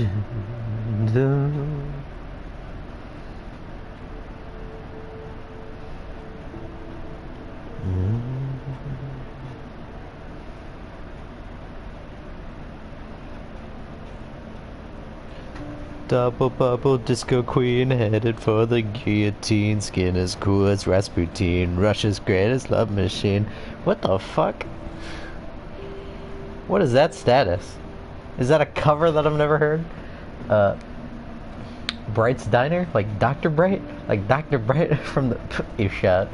Dun, dun. Double bubble disco queen headed for the guillotine. Skin as cool as Rasputin. Russia's greatest love machine. What the fuck? What is that status? Is that a cover that I've never heard? Bright's Diner? Like Dr. Bright? Like Dr. Bright from the... You shot.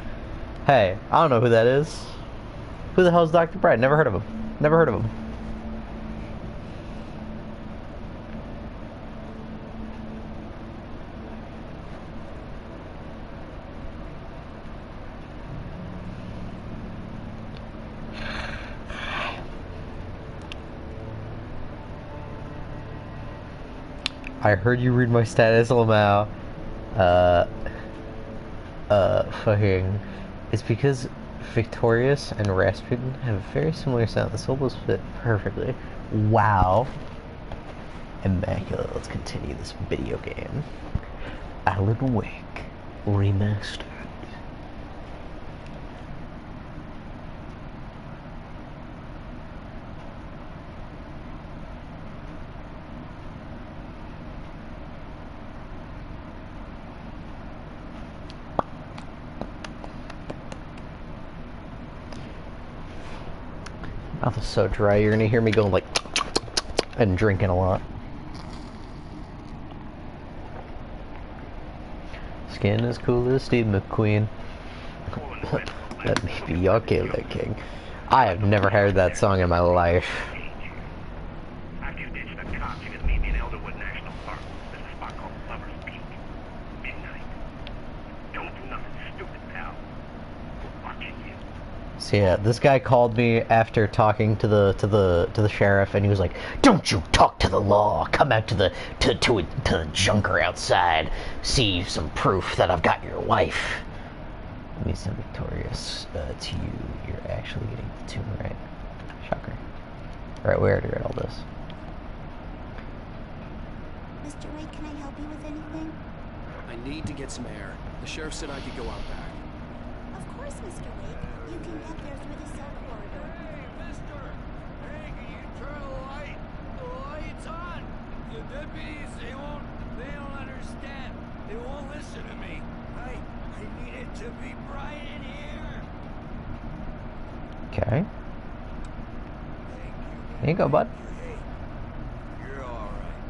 Hey, I don't know who that is. Who the hell is Dr. Bright? Never heard of him. Never heard of him. I heard you read my status, Lamau. Fucking... It's because Victorious and Rasputin have a very similar sound. The syllables fit perfectly. Wow. Immaculate. Let's continue this video game. Alan Wake Remastered. Mouth is so dry, you're gonna hear me going like and drinking a lot. Skin as cool as Steve McQueen. Let me be your killer king. I have never heard that song in my life. After you ditch the cops, you can meet me in Elderwood National Park. There's a spot called Lover's Peak. Midnight. Don't do nothing stupid, pal. We're watching you. So yeah, this guy called me after talking to the sheriff, and he was like, "Don't you talk to the law. Come out to the junker outside. See some proof that I've got your wife." Let me send Victorious to you. You're actually getting the tune right. Shocker. Alright, we already read all this. Mr. Wake, can I help you with anything? I need to get some air. The sheriff said I could go out back. Of course, Mr. Wake. You can get there through the cell corridor. Hey, mister! Hey, can you turn the light? The light's on! The deputies, they don't understand. They won't listen to me. I need it to be bright in here. Okay. Thank you. Here you go, bud. Hey, you're alright.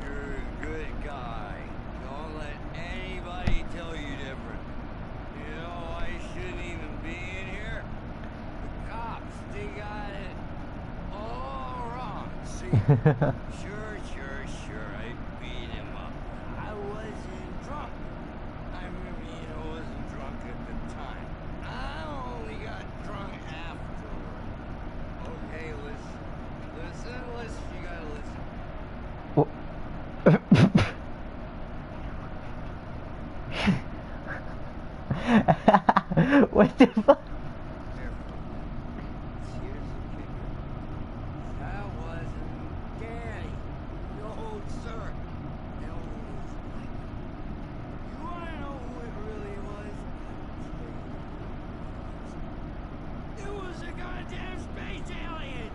You're a good guy. Don't let anybody tell you different. You know, I shouldn't even be in here. The cops, they got it all wrong. See? Sure, I beat him up. I wasn't drunk. I mean, I wasn't drunk at the time. I only got drunk afterward. Okay, listen, you gotta listen. What the fuck? Here's the kicker. That wasn't Danny. No, sir. It was Mike. You wanna know who it really was? It was a goddamn space alien!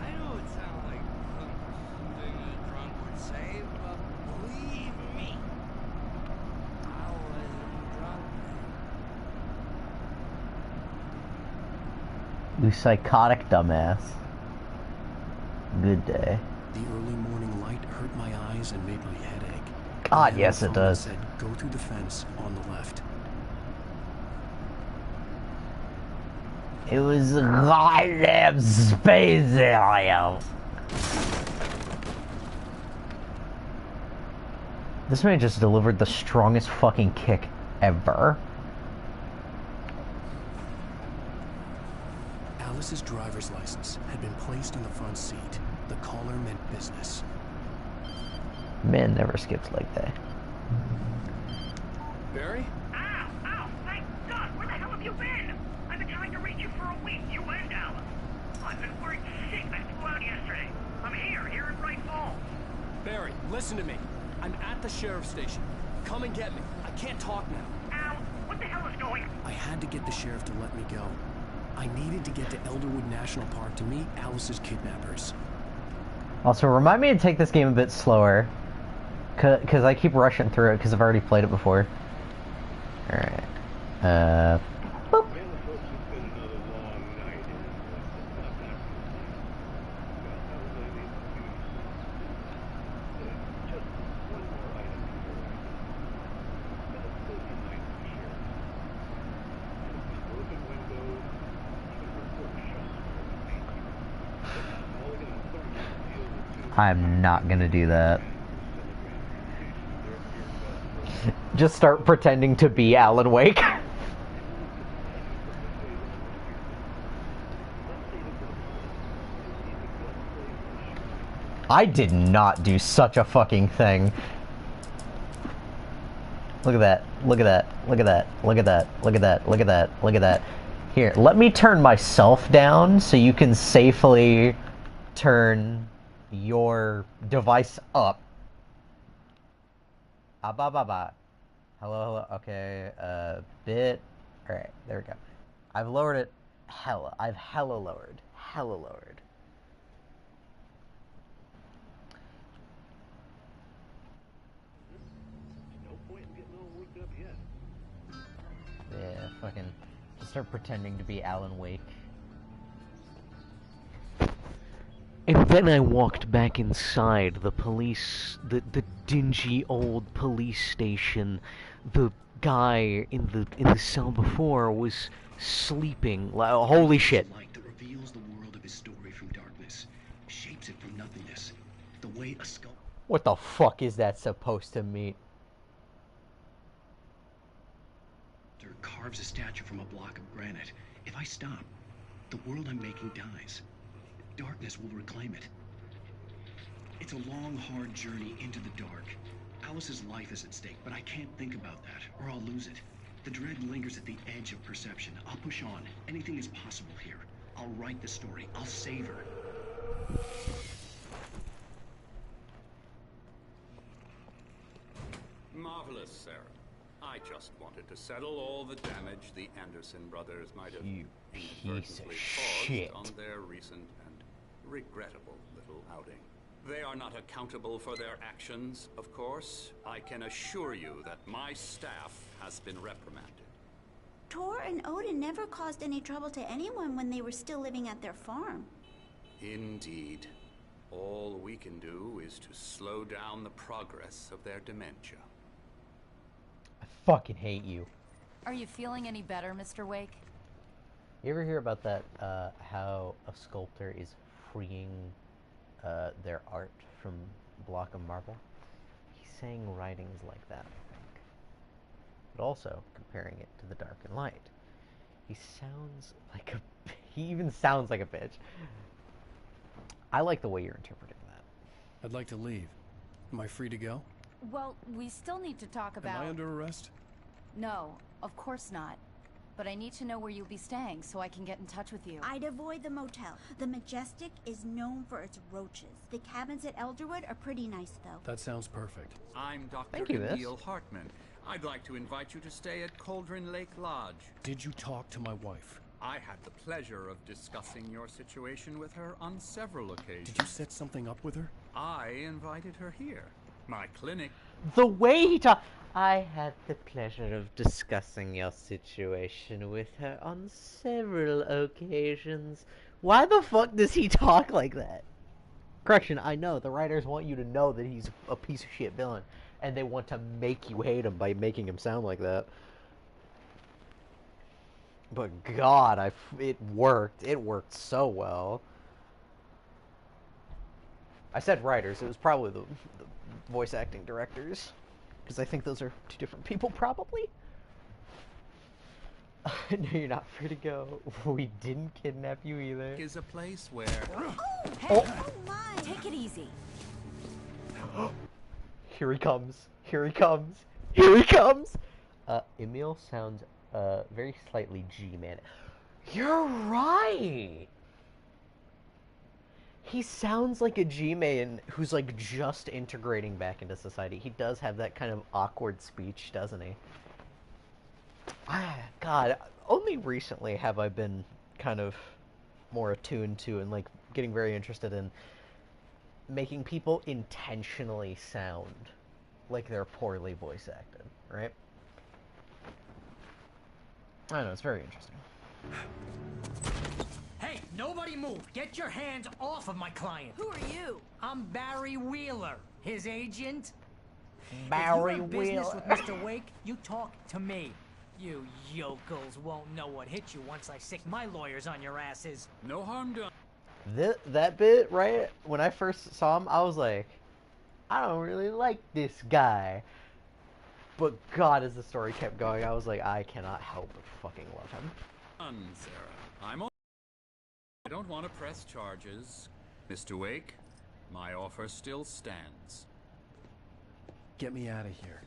I know it sounds like something a drunk would say, but believe me, I wasn't drunk then. You psychotic dumbass. Good day. The early morning light hurt my eyes and made my head ache. God, The yes it phone does. said, "Go through the fence on the left." It was a goddamn space alien. This man just delivered the strongest fucking kick ever. Alice's driver's license had been placed in the front seat. The caller meant business. Man never skips like that. Barry? Ow! Thank God! Where the hell have you been? I've been trying to reach you for a week, you and Alice. I've been worried sick. I flew out yesterday. I'm here in Bright Falls. Listen to me. I'm at the sheriff's station. Come and get me. I can't talk now. Al, what the hell is going on? I had to get the sheriff to let me go. I needed to get to Elderwood National Park to meet Alice's kidnappers. Also, remind me to take this game a bit slower. Because I keep rushing through it because I've already played it before. Alright. Boop. I'm not gonna do that. Just start pretending to be Alan Wake. I did not do such a fucking thing. Look at that. Look at that. Look at that. Look at that. Look at that. Look at that. Look at that. Here, let me turn myself down so you can safely turn your device up. Ba. Hello. Okay. Bit. All right. There we go. I've lowered it. I've hella lowered. Hella lowered. Yeah. Fucking. Just start pretending to be Alan Wake. And then I walked back inside the the dingy old police station. The guy in the cell before was sleeping. Holy shit! Light that reveals the world of his story from darkness, shapes it from nothingness. The way a sculptor What the fuck is that supposed to mean? carves a statue from a block of granite. If I stop, the world I'm making dies. Darkness will reclaim it. It's a long, hard journey into the dark. Alice's life is at stake, but I can't think about that, or I'll lose it. The dread lingers at the edge of perception. I'll push on. Anything is possible here. I'll write the story. I'll save her. Marvelous, Sarah. I just wanted to settle all the damage the Anderson brothers might have You piece of inadvertently shit. caused on their recent and regrettable little outing. They are not accountable for their actions, of course. I can assure you that my staff has been reprimanded. Tor and Odin never caused any trouble to anyone when they were still living at their farm. Indeed. All we can do is to slow down the progress of their dementia. I fucking hate you. Are you feeling any better, Mr. Wake? You ever hear about that, how a sculptor is freeing their art from a block of marble? He's saying writings like that, I think. But also comparing it to the dark and light. He even sounds like a bitch. I like the way you're interpreting that. I'd like to leave. Am I free to go? Well, we still need to talk about... Am I under arrest? No, of course not. But I need to know where you'll be staying so I can get in touch with you. I'd avoid the motel. The Majestic is known for its roaches. The cabins at Elderwood are pretty nice, though. That sounds perfect. I'm Dr. Thank you, Emil Hartman. I'd like to invite you to stay at Cauldron Lake Lodge. Did you talk to my wife? I had the pleasure of discussing your situation with her on several occasions. Did you set something up with her? I invited her here. My clinic. The way he talks. I had the pleasure of discussing your situation with her on several occasions. Why the fuck does he talk like that? Correction, I know, the writers want you to know that he's a piece of shit villain, and they want to make you hate him by making him sound like that. But God, it worked. It worked so well. I said writers, it was probably the voice acting directors. Because I think those are two different people, probably. No, you're not free to go. We didn't kidnap you either. Is a place where... Hey, Oh my! take it easy. Here he comes. Here he comes. Here he comes! Emil sounds, very slightly G-man. You're right! He sounds like a G-man who's like just integrating back into society. He does have that kind of awkward speech, doesn't he? God, only recently have I been kind of more attuned to and like getting very interested in making people intentionally sound like they're poorly voice acted, right? I don't know, it's very interesting. Hey, nobody move! Get your hands off of my client! Who are you? I'm Barry Wheeler, his agent. Barry if you have business Wheeler. with Mr. Wake, you talk to me. You yokels won't know what hit you once I sick my lawyers on your asses. No harm done. That bit, right? When I first saw him, I was like, I don't really like this guy. But God, as the story kept going, I was like, I cannot help but fucking love him. Sarah. I don't want to press charges. Mr. Wake, my offer still stands. Get me out of here.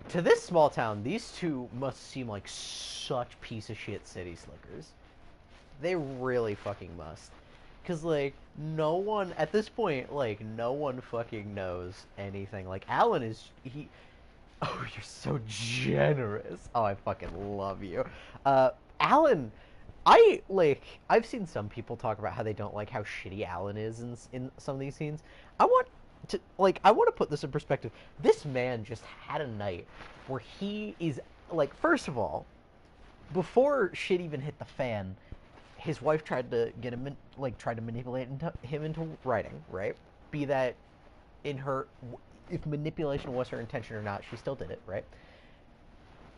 To this small town, these two must seem like such piece of shit city slickers. They really fucking must. Because, like, no one, at this point, like, no one fucking knows anything. Like, Alan is, oh, you're so generous. Oh, I fucking love you. Alan, I've seen some people talk about how they don't like how shitty Alan is in some of these scenes. I want to put this in perspective. This man just had a night where he is, like, first of all, before shit even hit the fan, his wife tried to get him, tried to manipulate him into writing, right? Be that if manipulation was her intention or not, she still did it, right?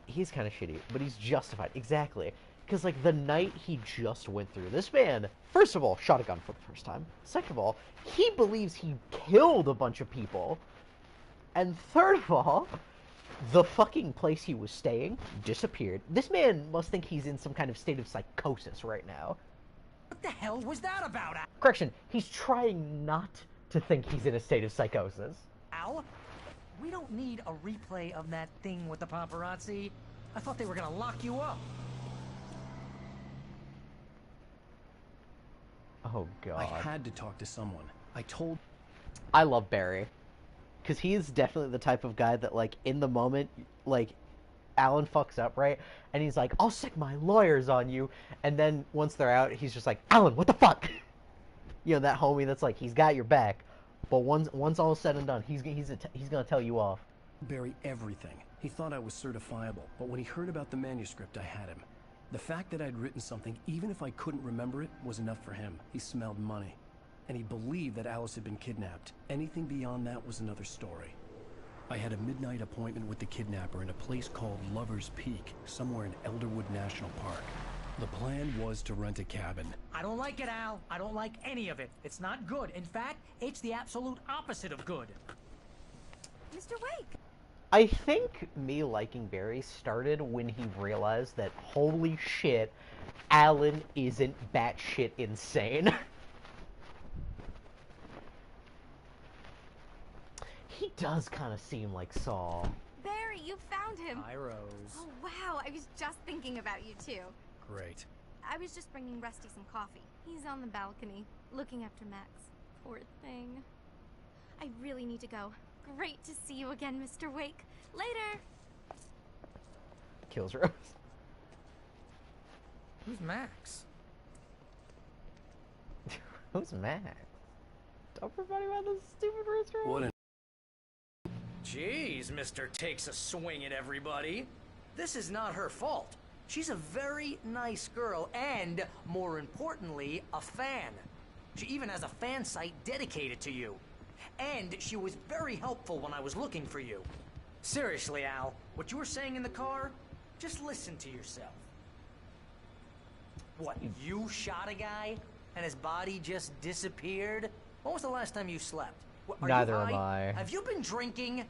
He's kind of shitty, but he's justified, exactly. Because, like, the night he just went through, this man, first of all, shot a gun for the first time. Second of all, he believes he killed a bunch of people. And third of all, the fucking place he was staying disappeared. This man must think he's in some kind of state of psychosis right now. What the hell was that about, Al? Correction, he's trying not to think he's in a state of psychosis. Al? We don't need a replay of that thing with the paparazzi. I thought they were gonna lock you up. Oh, God. I had to talk to someone. I love Barry. Because he is definitely the type of guy that, like, in the moment, like, Alan fucks up, right? And he's like, I'll sick my lawyers on you. And then once they're out, he's just like, Alan, what the fuck? You know, that homie that's like, he's got your back. But once all is said and done, he's gonna tell you off. Barry everything. He thought I was certifiable, but when he heard about the manuscript, I had him. The fact that I'd written something, even if I couldn't remember it, was enough for him. He smelled money. And he believed that Alice had been kidnapped. Anything beyond that was another story. I had a midnight appointment with the kidnapper in a place called Lover's Peak, somewhere in Elderwood National Park. The plan was to rent a cabin. I don't like it, Al. I don't like any of it. It's not good. In fact, it's the absolute opposite of good. Mr. Wake! I think me liking Barry started when he realized that, holy shit, Alan isn't batshit insane. He does kind of seem like Saul. Barry, you found him. Hi, Rose. Oh, wow. I was just thinking about you, too. Great. I was just bringing Rusty some coffee. He's on the balcony, looking after Max. Poor thing. I really need to go. Great to see you again, Mr. Wake. Later! Kills Rose. Who's Max? Who's Max? Don't everybody about this stupid restaurant? What an... Jeez, Mr. Takes a swing at everybody. This is not her fault. She's a very nice girl and, more importantly, a fan. She even has a fan site dedicated to you. And she was very helpful when I was looking for you. Seriously, Al, what you were saying in the car, just listen to yourself. What, you shot a guy and his body just disappeared? When was the last time you slept? Are Neither you am high? I. Have you been drinking?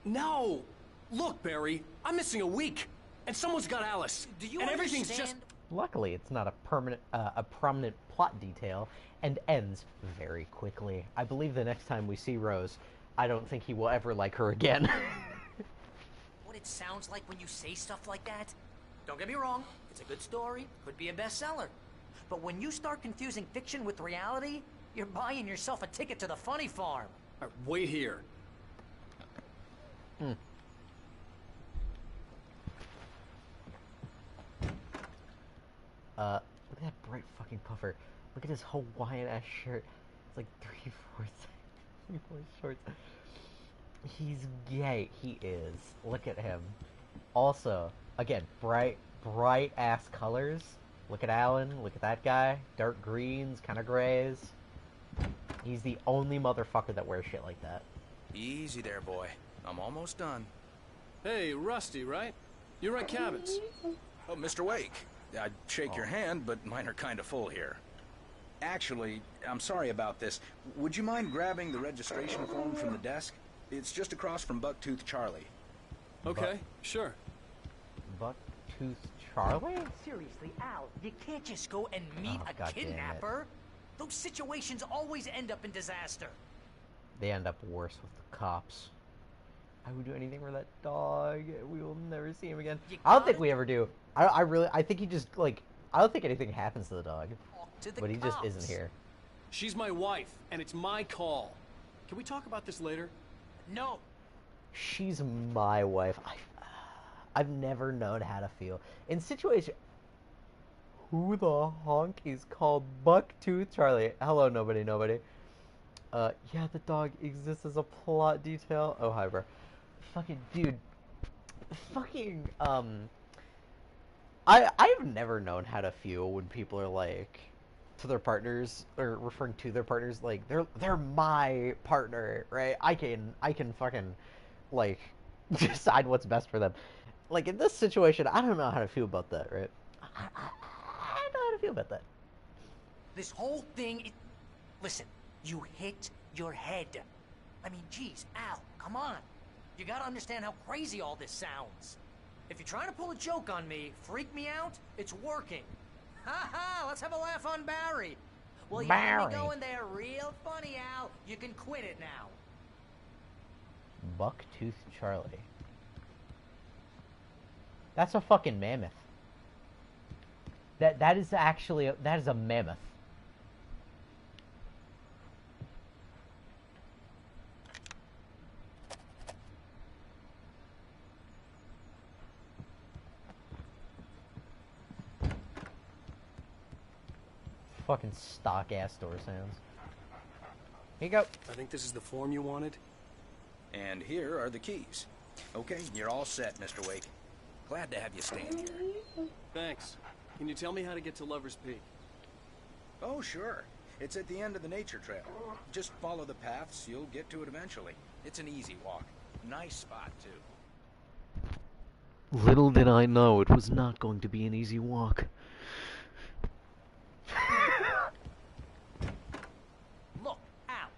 No! Look, Barry, I'm missing a week, and someone's got Alice. Do you and understand? everything's just... Luckily, it's not a prominent plot detail, and ends very quickly. I believe the next time we see Rose, I don't think he will ever like her again. What it sounds like when you say stuff like that? Don't get me wrong, it's a good story, could be a bestseller. but when you start confusing fiction with reality, you're buying yourself a ticket to the funny farm. All right, wait here. Hmm. Look at that bright fucking puffer. Look at his Hawaiian-ass shirt. It's like 3/4 shorts. He's gay. He is. Look at him. Also, again, bright-ass colors. Look at Alan. Look at that guy. Dark greens, kind of grays. He's the only motherfucker that wears shit like that. Easy there, boy. I'm almost done. Hey, Rusty, right? You're at Cabins. Oh, Mr. Wake. I'd shake your hand, but mine are kind of full here. Actually, I'm sorry about this. Would you mind grabbing the registration form from the desk? It's just across from Bucktooth Charlie. Okay, sure. Bucktooth Charlie? Seriously, Al, you can't just go and meet a God damn it. kidnapper. Those situations always end up in disaster. They end up worse with the cops. I would do anything for that dog. We will never see him again. I don't think we ever do. I think he just, like, I don't think anything happens to the dog. But he just isn't here. She's my wife, and it's my call. Can we talk about this later? No. She's my wife. I've never known how to feel. In situation... Who the honk is called Bucktooth Charlie? Hello, nobody. Yeah, the dog exists as a plot detail. Oh, hi, bro. Fucking, dude. Fucking, I've never known how to feel when people are like, to their partners, or referring to their partners, like, they're my partner, right? I can fucking, like, decide what's best for them. Like, in this situation, I don't know how to feel about that, right? I don't know how to feel about that. This whole thing, listen, you hit your head. I mean, geez, Al, come on. You gotta understand how crazy all this sounds. If you're trying to pull a joke on me, freak me out, it's working. Ha ha, let's have a laugh on Barry. Well, you got me going there real funny, Al. You can quit it now. Bucktooth Charlie. That's a fucking mammoth. That is actually that is a mammoth. Fucking stock ass door sounds. Here you go. I think this is the form you wanted. And here are the keys. Okay, you're all set, Mr. Wake. Glad to have you stand here. Thanks. Can you tell me how to get to Lover's Peak? Oh, sure. It's at the end of the nature trail. Just follow the paths, you'll get to it eventually. It's an easy walk. Nice spot, too. Little did I know it was not going to be an easy walk. Look, Al,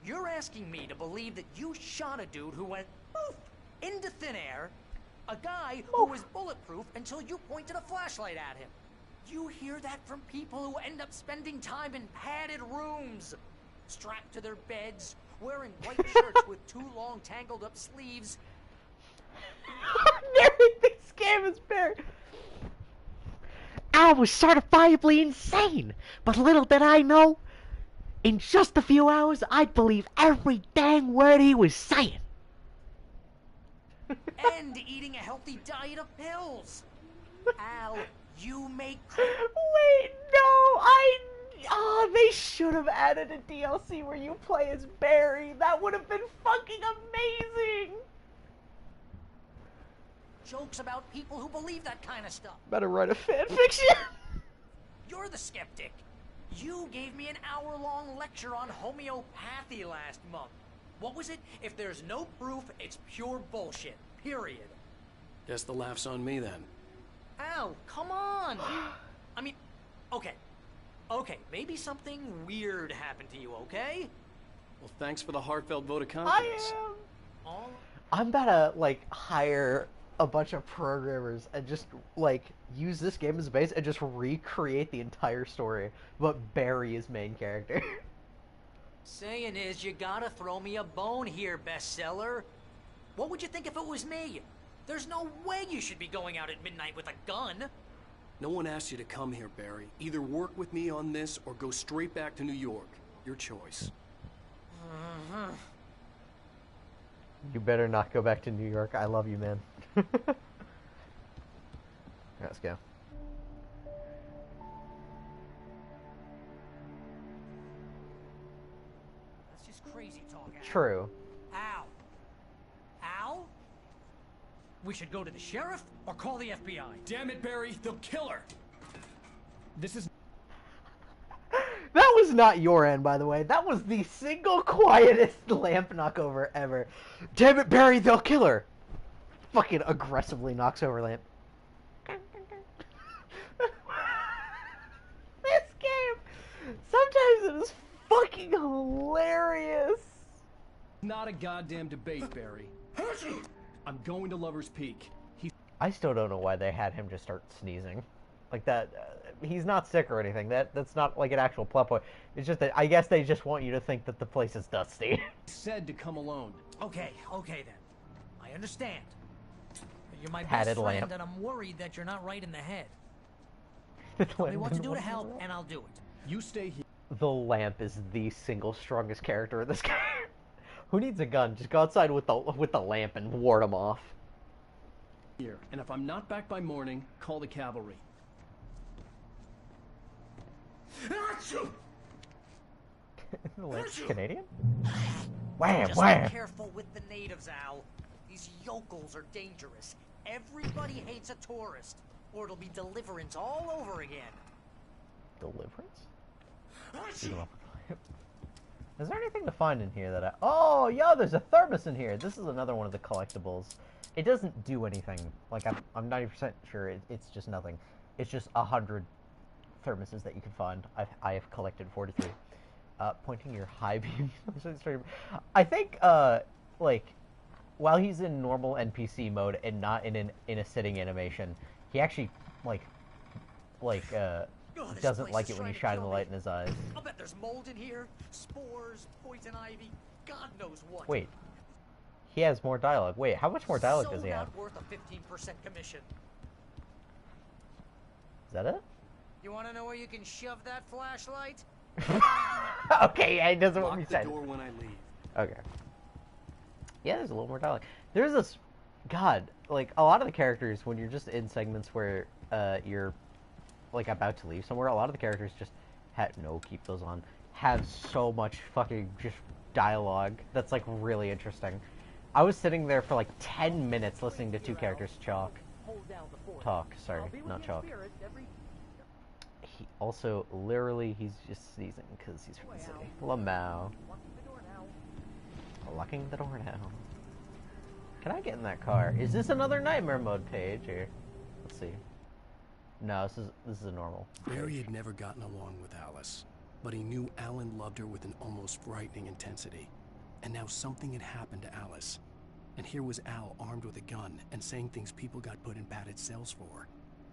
you're asking me to believe that you shot a dude who went poof into thin air, a guy who was bulletproof until you pointed a flashlight at him. You hear that from people who end up spending time in padded rooms, strapped to their beds, wearing white shirts with too long tangled up sleeves. Everything scam is fair. I was certifiably insane, but little did I know, in just a few hours, I'd believe every dang word he was saying. And eating a healthy diet of pills. Al, you make... Wait, no, oh, they should have added a DLC where you play as Barry. That would have been fucking amazing. Jokes about people who believe that kind of stuff. Better write a fanfiction. You're the skeptic. You gave me an hour-long lecture on homeopathy last month. What was it? If there's no proof, it's pure bullshit. Period. Guess the laugh's on me then. Al, come on. I mean, okay. Okay, maybe something weird happened to you, okay? Well, thanks for the heartfelt vote of confidence. I'm about to, like, hire a bunch of programmers and just, like, use this game as a base and just recreate the entire story, but Barry is main character. Saying is, you gotta throw me a bone here, bestseller. What would you think if it was me? There's no way you should be going out at midnight with a gun. No one asked you to come here, Barry. Either work with me on this or go straight back to New York. Your choice. You better not go back to New York. I love you, man. Let's go. That's just crazy talk, Al. True. Al? Al? We should go to the sheriff or call the FBI. Damn it, Barry, they'll kill her! This is... That was not your end, by the way. That was the single quietest lamp knockover ever. Damn it, Barry, they'll kill her! Fucking aggressively knocks over lamp. This game! Sometimes it is fucking hilarious! Not a goddamn debate, Barry. I'm going to Lover's Peak. I still don't know why they had him just start sneezing. Like that, he's not sick or anything. That's not like an actual plot point. It's just that I guess they just want you to think that the place is dusty. Said to come alone. Okay then. I understand. You're my Padded best friend, lamp. and I'm worried that you're not right in the head. The Tell me lamp what to didn't do to want help, and I'll do it. You stay here. The lamp is the single strongest character in this game. Who needs a gun? Just go outside with the lamp and ward them off. Here, and if I'm not back by morning, call the cavalry. The lamp's Canadian? Wham, Just wham! be careful with the natives, Al. These yokels are dangerous. Everybody hates a tourist, or it'll be deliverance all over again. Deliverance? Is there anything to find in here that I... Oh, yo, there's a thermos in here. This is another one of the collectibles. It doesn't do anything. Like, I'm 90% sure it's just nothing. It's just 100 thermoses that you can find. I have collected 43. Pointing your high beam. I think, like, while he's in normal NPC mode and not in a sitting animation, he actually, doesn't like it when you shine the light in his eyes. I'll bet there's mold in here, spores, poison ivy, God knows what. Wait. He has more dialogue. Wait, how much more dialogue does he have? Not worth a 15% commission. Is that it? You want to know where you can shove that flashlight? Okay, yeah, he doesn't want me Lock to the say. door when I leave. Okay. Yeah, there's a little more dialogue. There's this... God, like, a lot of the characters, when you're just in segments where you're, like, about to leave somewhere, a lot of the characters just keep those on, have so much fucking just dialogue that's, like, really interesting. I was sitting there for, like, 10 minutes listening to two characters talk, sorry, not talk. He also, literally, he's just sneezing because he's from the city. Lamau. Locking the door now. Can I get in that car? Is this another nightmare mode page, or... Let's see. No, this is a normal. Barry had never gotten along with Alice, but he knew Alan loved her with an almost frightening intensity. And now something had happened to Alice. And here was Al armed with a gun and saying things people got put in padded cells for.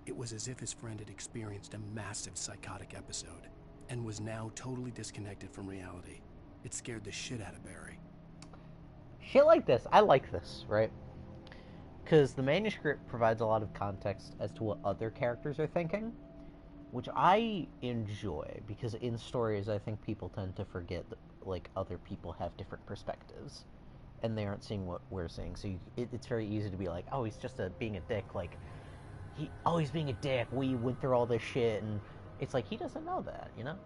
It was as if his friend had experienced a massive psychotic episode and was now totally disconnected from reality. It scared the shit out of Barry. Shit like this, I like this, right? Because the manuscript provides a lot of context as to what other characters are thinking, which I enjoy, because in stories I think people tend to forget that, like, other people have different perspectives, and they aren't seeing what we're seeing, so it's very easy to be like, oh, he's just being a dick, like, he's being a dick, we went through all this shit, and it's like, he doesn't know that, you know?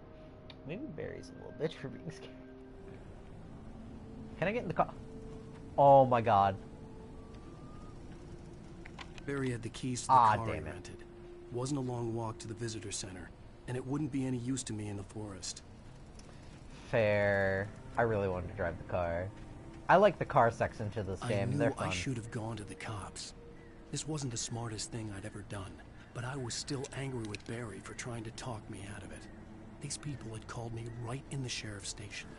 Maybe Barry's a little bitch for being scared. Can I get in the car? Oh my god. Barry had the keys to the car he rented. Wasn't a long walk to the visitor center, and it wouldn't be any use to me in the forest. Fair. I really wanted to drive the car. I like the car section to this game. They're fun. I should have gone to the cops. This wasn't the smartest thing I'd ever done, but I was still angry with Barry for trying to talk me out of it. These people had called me right in the sheriff's station.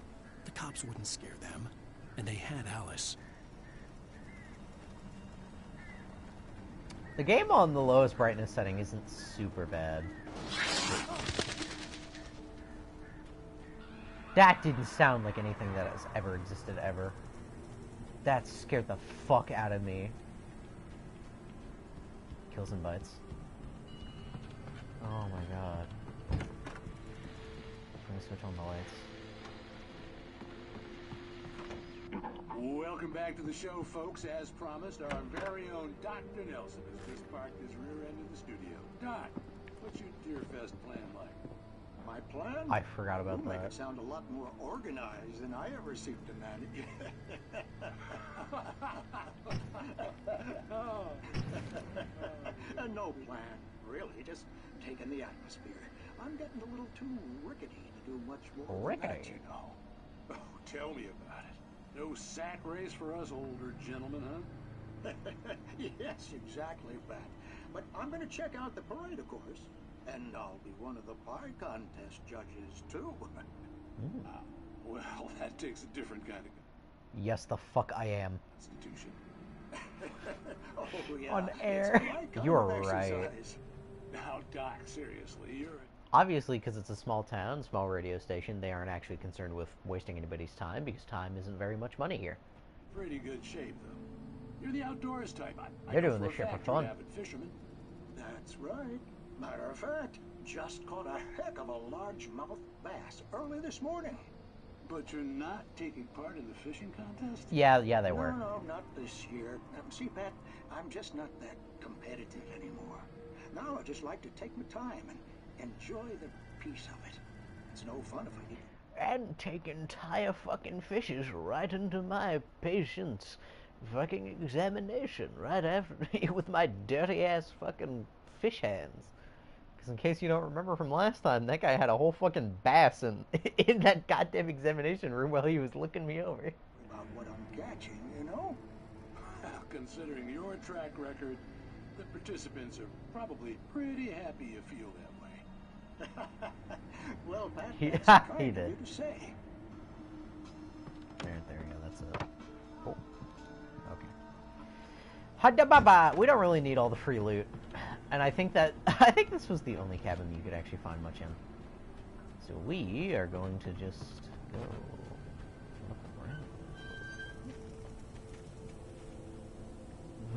The cops wouldn't scare them, and they had Alice. The game on the lowest brightness setting isn't super bad. That didn't sound like anything that has ever existed ever. That scared the fuck out of me. Kills and bites. Oh my god. Let me switch on the lights. Welcome back to the show, folks. As promised, our very own Dr. Nelson has just parked his rear end in the studio. Doc, what's your Deerfest plan like? My plan? I forgot about you that. Make it sound a lot more organized than I ever seem to manage. No plan, really. Just taking the atmosphere. I'm getting a little too rickety to do much more than that, you know. Oh, tell me about it. No sack race for us older gentlemen, huh? Yes, exactly, Pat. But I'm going to check out the parade, of course. And I'll be one of the pie contest judges, too. Well, that takes a different kind of Yes, the fuck I am. institution. Oh, yeah. On It's air. my kind You're of right. exercise. Now, Doc, seriously, you're... Obviously, because it's a small town, small radio station, they aren't actually concerned with wasting anybody's time, because time isn't very much money here. Pretty good shape, though. You're the outdoors type. They're doing this shit for fun. Avid fisherman. That's right. Matter of fact, just caught a heck of a largemouth bass early this morning. But you're not taking part in the fishing contest? Yeah, they were. No, not this year. See, Pat, I'm just not that competitive anymore. Now I just like to take my time and enjoy the peace of it. It's no fun if I get... And take entire fucking fishes right into my patient's fucking examination right after with my dirty ass fucking fish hands. Because in case you don't remember from last time, that guy had a whole fucking bass in that goddamn examination room while he was looking me over. About what I'm catching, you know? Well, considering your track record, the participants are probably pretty happy you feel that way. Well, Pat, He that's kind of did. you to say. There we go. That's it. Cool. Okay. Hadababa! We don't really need all the free loot, and I think this was the only cabin you could actually find much in. So we are going to just go look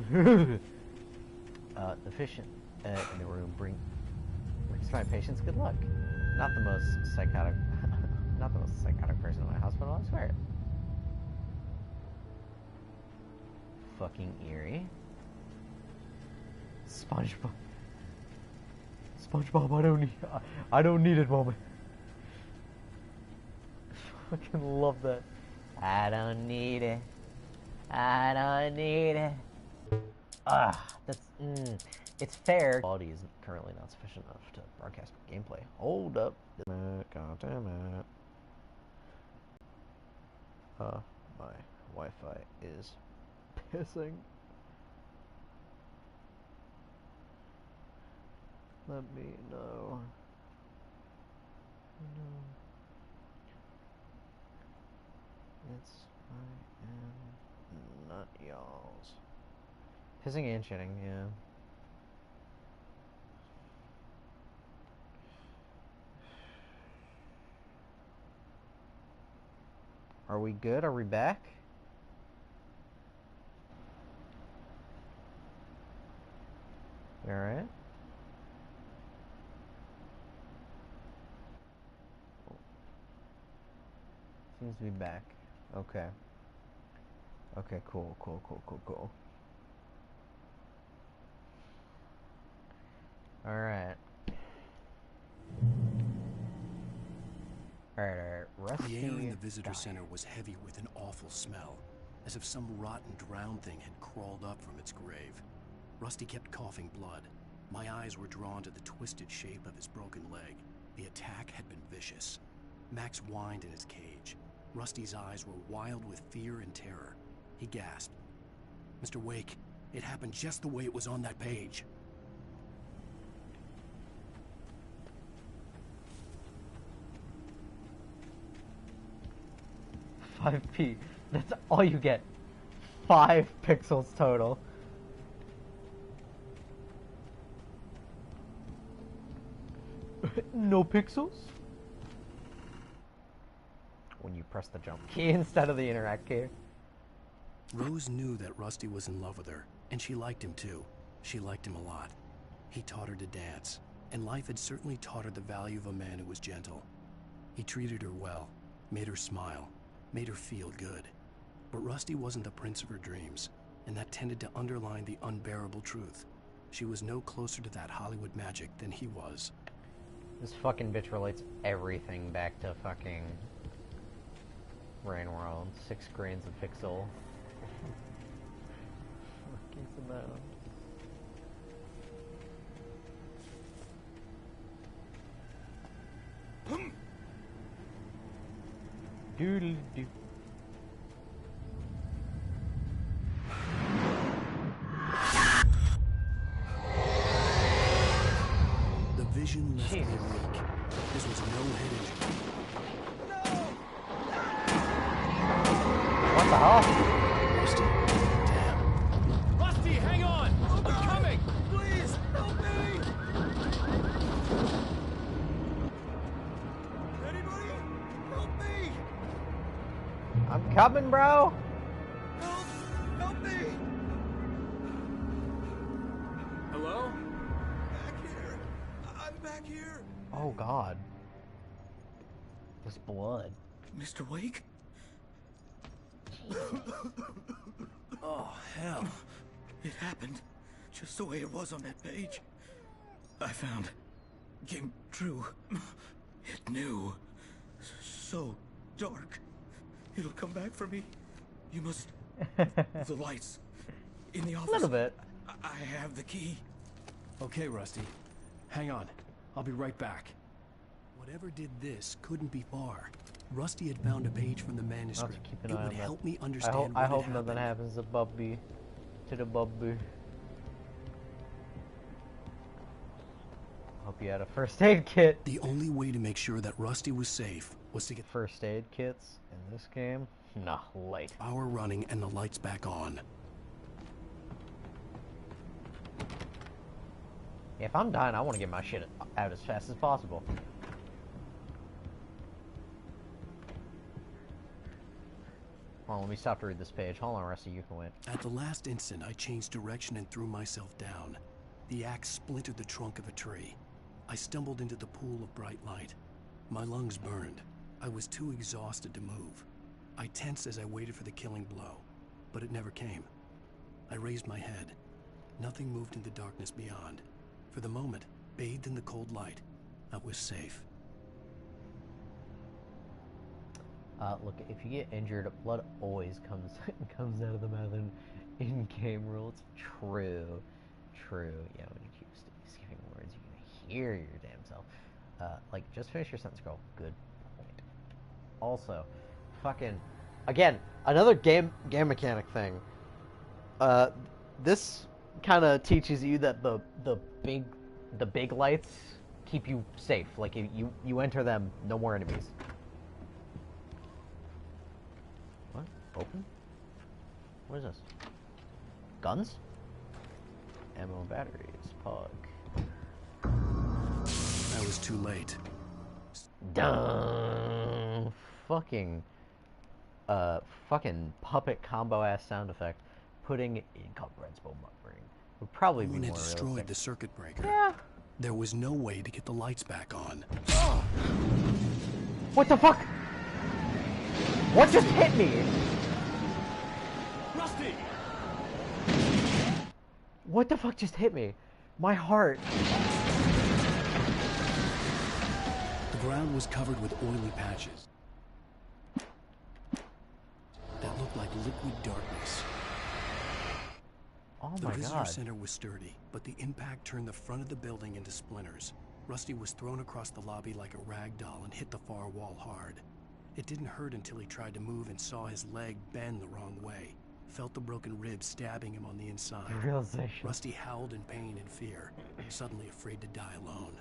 around. The fish in the room brings my patients good luck. Not the most psychotic, not the most psychotic person in my hospital. I swear it. Fucking eerie. SpongeBob. SpongeBob, I don't need it, Mommy. Fucking love that. I don't need it. I don't need it. It's fair. Quality is currently not sufficient enough to broadcast gameplay. Hold up. God damn it. My Wi-Fi is pissing. Let me know. No. It's I am not y'all's. Pissing and shitting, yeah. Are we good? Are we back? You alright? Seems to be back. Okay. Okay, cool. Alright. Alright. Rusty. The air in the visitor center was heavy with an awful smell, as if some rotten drowned thing had crawled up from its grave. Rusty kept coughing blood. My eyes were drawn to the twisted shape of his broken leg. The attack had been vicious. Max whined in his cage. Rusty's eyes were wild with fear and terror. He gasped. "Mr. Wake, it happened just the way it was on that page." $5p. That's all you get. 5 pixels total. No pixels? When you press the jump key instead of the interact key. Rose knew that Rusty was in love with her, and she liked him too. She liked him a lot. He taught her to dance. and life had certainly taught her the value of a man who was gentle. He treated her well, made her smile, made her feel good. But Rusty wasn't the prince of her dreams, and that tended to underline the unbearable truth. She was no closer to that Hollywood magic than he was. This fucking bitch relates everything back to fucking Rain World. 6 grains of pixel. Fucking Simone. Doodle doo. The vision left me weak. This was no hit engine. What the hell? Rusty, damn. Rusty, hang on! I'm coming! Please, help me! Anybody? Help me! I'm coming, bro! Help! Help me! Hello? Back here. I'm back here. Oh god. This blood. Mr. Wake? Oh, hell. It happened just the way it was on that page. I found. Came true. It knew. So dark. It'll come back for me. You must. The lights. In the office. A little bit. I have the key. Okay, Rusty. Hang on. I'll be right back. Whatever did this couldn't be far. Rusty had found a page from the manuscript. Keep an It eye would on help that. me understand I what hope had nothing happened. happens to Bubby. To the Bubby. Hope you had a first aid kit. The only way to make sure that Rusty was safe was to get First aid kits in this game? Nah, late. power running and the lights back on. If I'm dying, I want to get my shit out as fast as possible. Hold on, let me stop to read this page. Hold on, Rusty, you can wait. At the last instant, I changed direction and threw myself down. The axe splintered the trunk of a tree. I stumbled into the pool of bright light. My lungs burned. I was too exhausted to move. I tensed as I waited for the killing blow, but it never came. I raised my head. Nothing moved in the darkness beyond. For the moment, bathed in the cold light, I was safe. Look, if you get injured, blood always comes comes out of the mouth in game rules. True. Yeah, when you keep skipping words, you're gonna hear your damn self. Like, just finish your sentence, girl. Good point. Also, fucking, again, another game mechanic thing. This kind of teaches you that the big lights keep you safe. Like, you enter them, no more enemies. What? Open? What is this? Guns? Ammo and batteries. Pug. I was too late. Dun. Fucking puppet combo ass sound effect. Putting incomprehensible muttering would probably be Someone more had destroyed realistic. the circuit breaker. Yeah. There was no way to get the lights back on. What the fuck? What just hit me? Rusty! What the fuck just hit me? My heart. The ground was covered with oily patches that looked like liquid darkness. Oh The my visitor god. center was sturdy, but the impact turned the front of the building into splinters. Rusty was thrown across the lobby like a rag doll and hit the far wall hard. It didn't hurt until he tried to move and saw his leg bend the wrong way. Felt the broken ribs stabbing him on the inside. Realization. Rusty howled in pain and fear, suddenly afraid to die alone.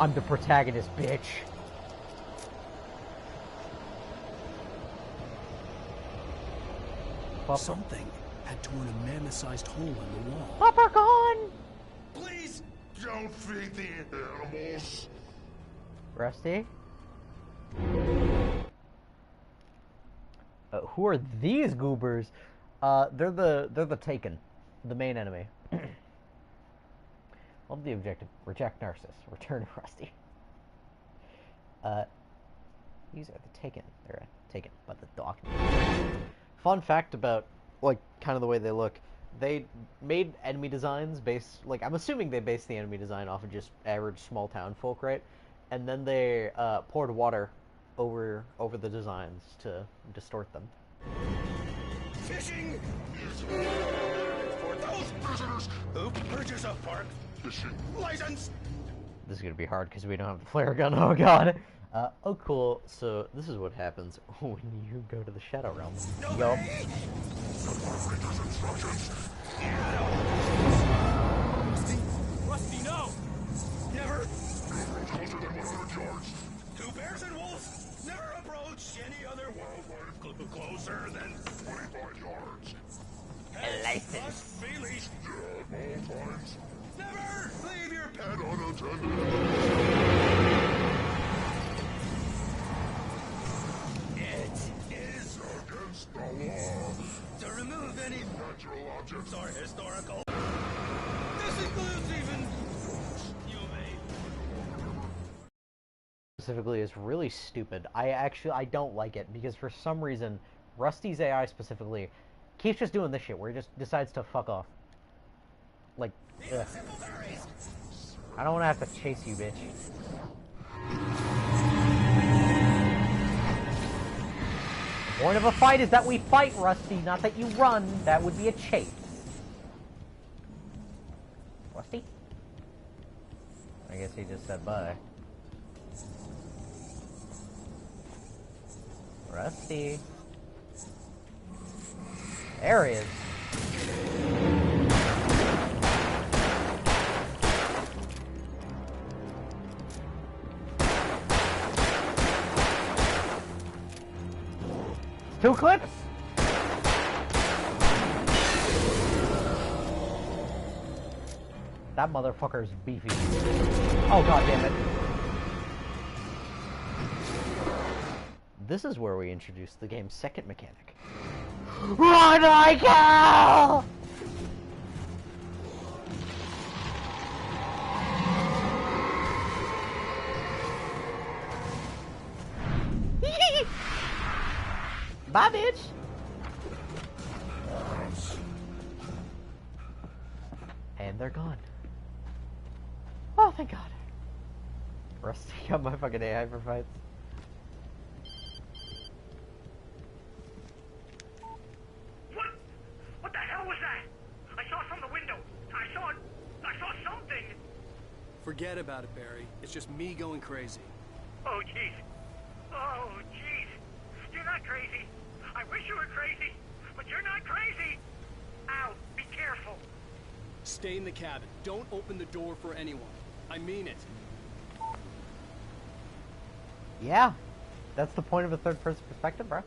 I'm the protagonist, bitch. Something had torn a mammoth-sized hole in the wall. Leprechaun! Please don't feed the animals. Rusty? Who are these goobers? They're the Taken, the main enemy. What's the objective? Reject Narcissus. Return Rusty. These are the Taken. They're taken by the doc. Fun fact about, like, kind of the way they look. They made enemy designs based, like, I'm assuming they based the enemy design off of just average small town folk, right? And then they poured water over the designs to distort them. Fishing for those visitors who purchase a park fishing license. This is gonna be hard because we don't have the flare gun. Oh god. Oh cool. So this is what happens when you go to the Shadow Realm. You go. Rusty, no! Never! Closer than 100 yards. Two bears and wolves never approach any other wildlife closer than 25 yards. Pets must be leashed at all times. Never leave your pet unattended. It is against the law to remove any natural objects or historical. This includes even you may. Specifically is really stupid. I don't like it because for some reason Rusty's AI specifically keeps just doing this shit where he just decides to fuck off. Like, ugh. I don't want to have to chase you, bitch. The point of a fight is that we fight, Rusty, not that you run. That would be a chase. Rusty? I guess he just said bye. Rusty. There he is. Two clips? That motherfucker's beefy. Oh god damn it. This is where we introduce the game's second mechanic. Run, Michael! Bye, bitch! And they're gone. Oh, thank God. Rusty got my fucking AI for fights. What the hell was that? I saw from the window. I saw something. Forget about it, Barry. It's just me going crazy. Oh, jeez. Oh, jeez. You're not crazy. I wish you were crazy, but you're not crazy. Ow, be careful. Stay in the cabin. Don't open the door for anyone. I mean it. Yeah, that's the point of a third-person perspective, bro.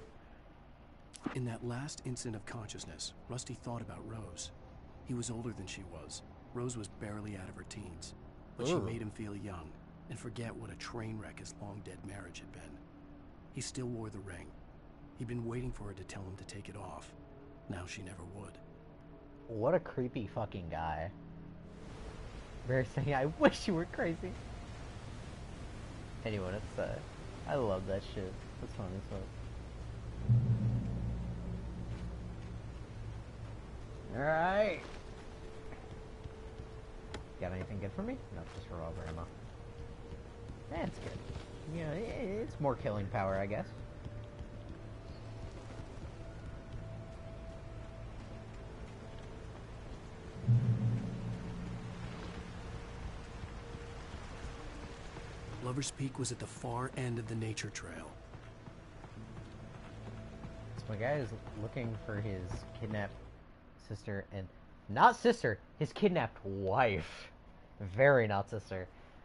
In that last instant of consciousness, Rusty thought about Rose. He was older than she was. Rose was barely out of her teens. But she made him feel young and forget what a train wreck his long-dead marriage had been. He still wore the ring. He'd been waiting for her to tell him to take it off. Now she never would. What a creepy fucking guy. Barry saying, I wish you were crazy. Anyway, it's, I love that shit. That's funny as fuck. Alright. Got anything good for me? No, just revolver ammo. That's good. Yeah, it's more killing power, I guess. Lover's Peak was at the far end of the nature trail. So my guy is looking for his kidnapped sister and... Not sister! His kidnapped wife. Very not sister.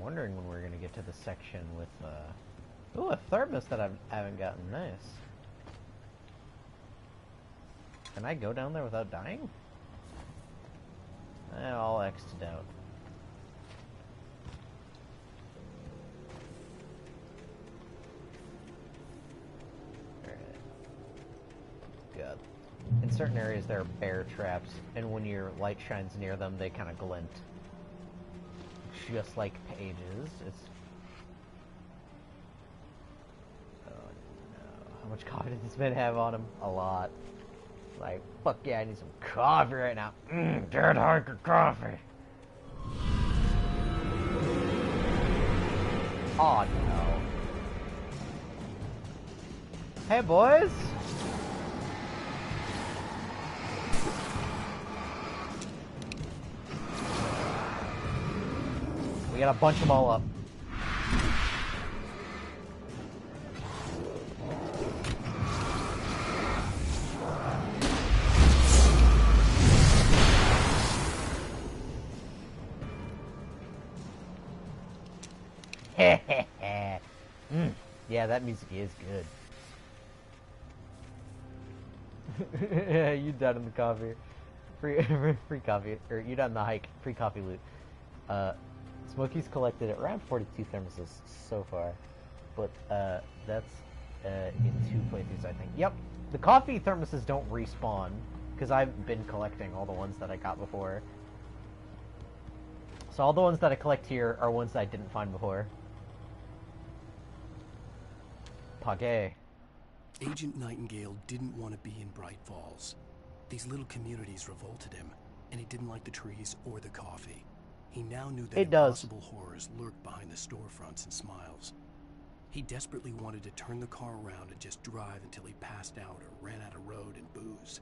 wondering when we're gonna get to the section with, ooh, a thermos that I haven't gotten. Nice. Can I go down there without dying? All X'd out. God. In certain areas there are bear traps, and when your light shines near them, they kind of glint. Just like pages. It's... Oh no. How much coffee does this man have on him? A lot. Like, fuck yeah, I need some coffee right now. Dead hungry coffee. Oh no. Hey boys! We gotta bunch them all up. Yeah, that music is good. You done in the coffee. Free coffee. Or you done the hike. Free coffee loot. Smokey's collected around 42 thermoses so far. But that's in 2 playthroughs, I think. Yep. The coffee thermoses don't respawn. Because I've been collecting all the ones that I got before. So all the ones that I collect here are ones that I didn't find before. Page. Agent Nightingale didn't want to be in Bright Falls. These little communities revolted him, and he didn't like the trees or the coffee. He now knew that impossible horrors lurked behind the storefronts and smiles. He desperately wanted to turn the car around and just drive until he passed out or ran out of road and booze.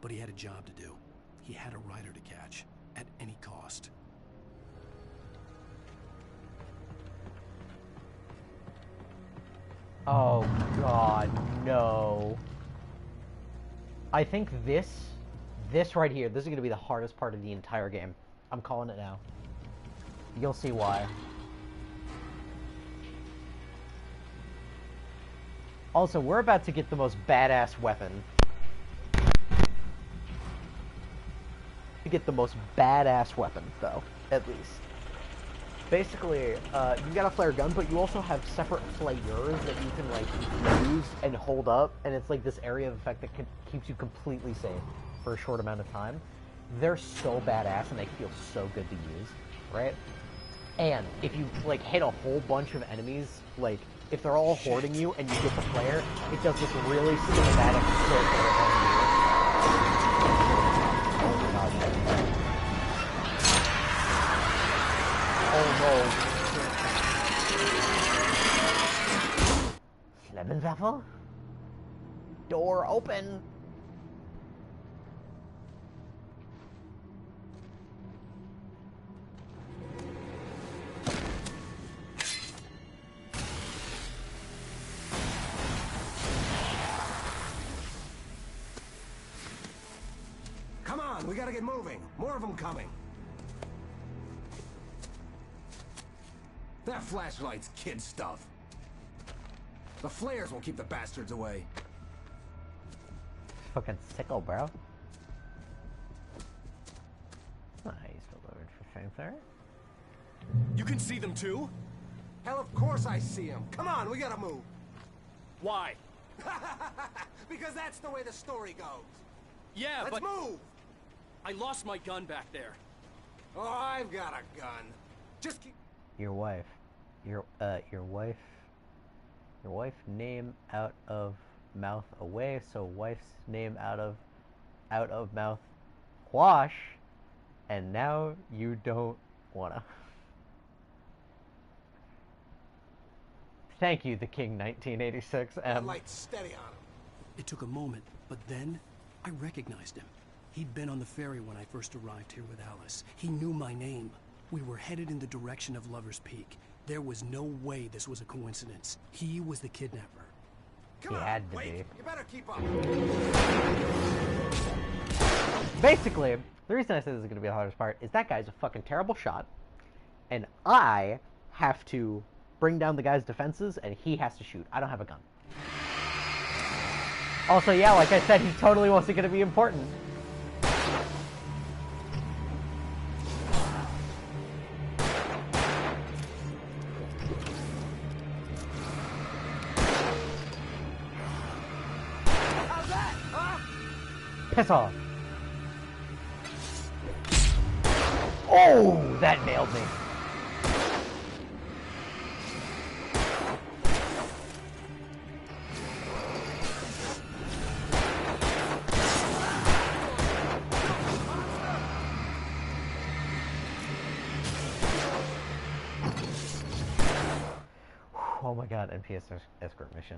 But he had a job to do. He had a rider to catch, at any cost. Oh god, no. I think this right here, this is going to be the hardest part of the entire game. I'm calling it now. You'll see why. Also, we're about to get the most badass weapon. To get the most badass weapon, though, at least. Basically, you got a flare gun, but you also have separate flares that you can, like, use and hold up, and it's like this area of effect that keeps you completely safe for a short amount of time. They're so badass, and they feel so good to use, right? And if you, like, hit a whole bunch of enemies, like, if they're all hoarding you and you get the flare, it does this really cinematic circle around you. Oh my god. Oh no. Lebenswaffe? Door open! Come on, we gotta get moving. More of them coming. That flashlight's kid stuff. The flares will keep the bastards away. Fucking sickle, bro. Nice, delivered for fanfare. You can see them too? Hell, of course I see them. Come on, we gotta move. Why? Because that's the way the story goes. Yeah, Let's move! I lost my gun back there. Oh, I've got a gun. Just keep... Your wife. Your wife name out of mouth away, so wife's name out of mouth wash, and now you don't wanna. Thank you, the King 1986. Light steady on him. It took a moment, but then I recognized him. He'd been on the ferry when I first arrived here with Alice. He knew my name. We were headed in the direction of Lover's Peak. There was no way this was a coincidence. He was the kidnapper. Come on, had to wait. be. You better keep up. Basically, the reason I say this is going to be the hardest part is that guy's a fucking terrible shot, and I have to bring down the guy's defenses, and he has to shoot. I don't have a gun. Also, yeah, like I said, he totally wasn't going to be important. How's that, huh? Piss off. Oh, that nailed me. Oh my god, NPS escort mission.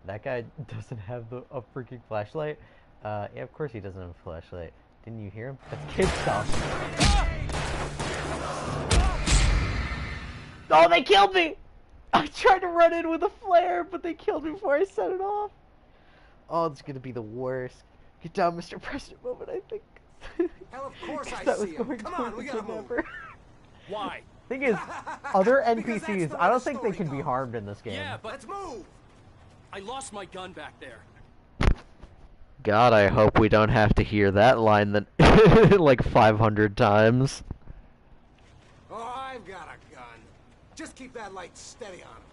That guy doesn't have a freaking flashlight. Yeah, of course he doesn't have a flashlight. Didn't you hear him? That's kid stuff. Oh, they killed me! I tried to run in with a flare, but they killed me before I set it off. Oh, it's gonna be the worst. Get down, Mr. President moment, I think. Hell, of course I That was see him. going Come on, we gotta towards move. the Why? Thing is, other Because that's NPCs, the I way don't the think they story can be goes. harmed in this game. Yeah, but Let's move. I lost my gun back there. God, I hope we don't have to hear that line that like 500 times. Oh, I've got a gun. Just keep that light steady on him.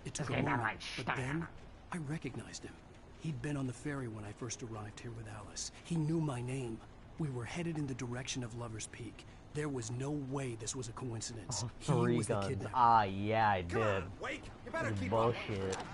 It took a moment, but then I recognized him. He'd been on the ferry when I first arrived here with Alice. He knew my name. We were headed in the direction of Lover's Peak. There was no way this was a coincidence. Oh, He 3 was the guns. kidnapper. Ah, yeah, I Come did. on, Wake. You better That's keep bullshit. up.